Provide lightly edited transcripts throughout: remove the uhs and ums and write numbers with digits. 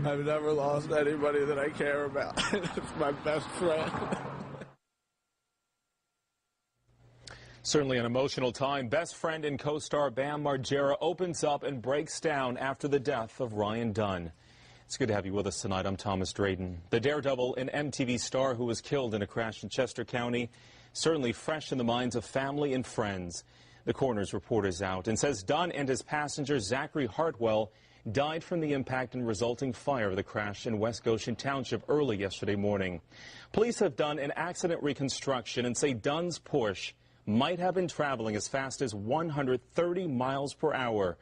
I've never lost anybody that I care about. It's my best friend. Certainly an emotional time. Best friend and co-star Bam Margera opens up and breaks down after the death of Ryan Dunn. It's good to have you with us tonight. I'm Thomas Drayton. The daredevil and MTV star who was killed in a crash in Chester County, certainly fresh in the minds of family and friends. The coroner's report is out and says Dunn and his passenger Zachary Hartwell died from the impact and resulting fire of the crash in West Goshen Township early yesterday morning. Police have done an accident reconstruction and say Dunn's Porsche might have been traveling as fast as 130 miles per hour.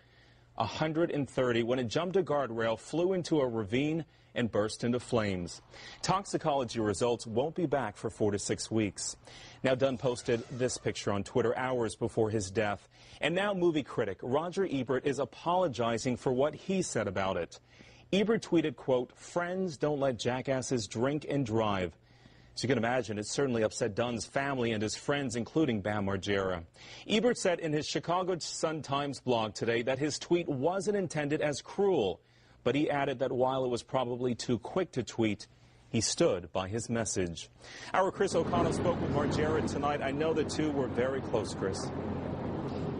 130 when it jumped a guardrail, flew into a ravine, and burst into flames. Toxicology results won't be back for 4 to 6 weeks. Now, Dunn posted this picture on Twitter hours before his death. And now movie critic Roger Ebert is apologizing for what he said about it. Ebert tweeted, quote, "Friends don't let jackasses drink and drive." As you can imagine, it certainly upset Dunn's family and his friends, including Bam Margera. Ebert said in his Chicago Sun-Times blog today that his tweet wasn't intended as cruel, but he added that while it was probably too quick to tweet, he stood by his message. Our Chris O'Connell spoke with Margera tonight. I know the two were very close, Chris.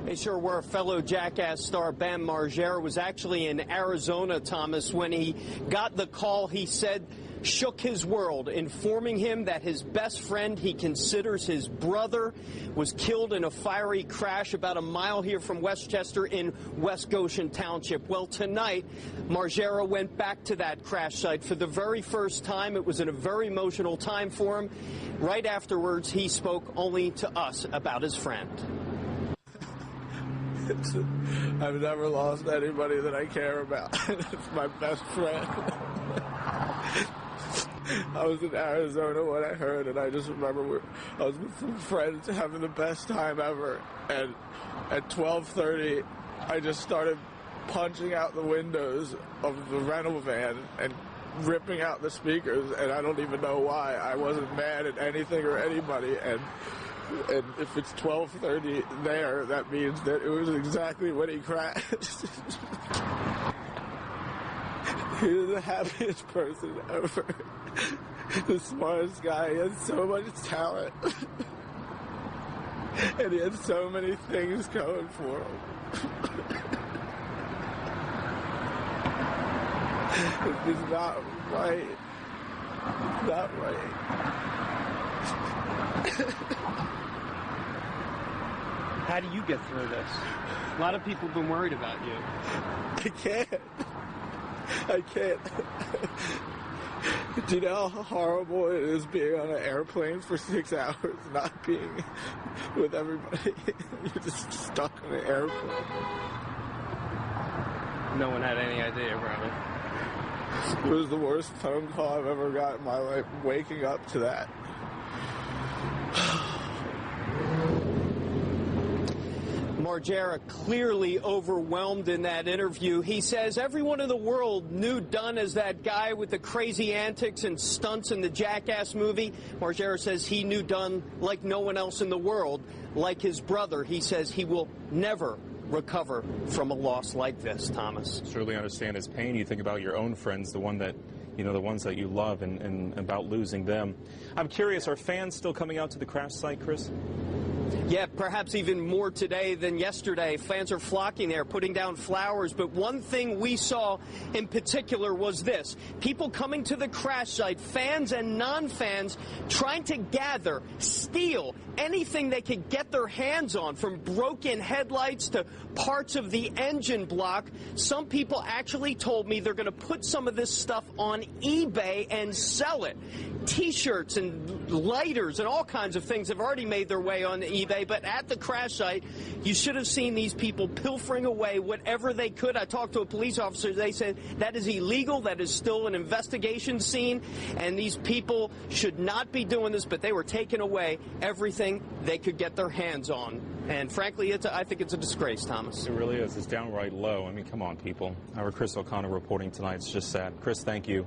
They sure were. Fellow Jackass star Bam Margera was actually in Arizona, Thomas, when he got the call. He said shook his world, informing him that his best friend he considers his brother was killed in a fiery crash about a mile here from Westchester in West Goshen Township. Well, tonight, Margera went back to that crash site for the very first time. It was a very emotional time for him. Right afterwards, he spoke only to us about his friend. I've never lost anybody that I care about. It's my best friend. I was in Arizona when I heard, and I just remember I was with some friends having the best time ever, and at 12:30, I just started punching out the windows of the rental van and ripping out the speakers, and I don't even know why. I wasn't mad at anything or anybody, and if it's 12:30 there, that means that it was exactly when he crashed. He was the happiest person ever. The smartest guy. He had so much talent. And he had so many things going for him. It's just not right. It's not right. How do you get through this? A lot of people have been worried about you. I can't. Do you know how horrible it is being on an airplane for 6 hours, not being with everybody? You're just stuck on an airplane. No one had any idea, probably. It was the worst phone call I've ever got in my life, waking up to that. Margera clearly overwhelmed in that interview. He says everyone in the world knew Dunn as that guy with the crazy antics and stunts in the Jackass movie. Margera says he knew Dunn like no one else in the world, like his brother. He says he will never recover from a loss like this, Thomas. Certainly understand his pain. You think about your own friends, the ones that you love, and about losing them. I'm curious, are fans still coming out to the crash site, Chris? Yeah, perhaps even more today than yesterday. Fans are flocking there, putting down flowers. But one thing we saw in particular was this. People coming to the crash site, fans and non-fans, trying to gather, steal anything they could get their hands on, from broken headlights to parts of the engine block. Some people actually told me they're going to put some of this stuff on eBay and sell it. T-shirts and lighters and all kinds of things have already made their way on eBay, but at the crash site, you should have seen these people pilfering away whatever they could. I talked to a police officer. They said that is illegal. That is still an investigation scene, and these people should not be doing this, but they were taking away everything they could get their hands on. And frankly, I think it's a disgrace, Thomas. It really is. It's downright low. I mean, come on, people. Our Chris O'Connell reporting tonight. It's just sad. Chris, thank you.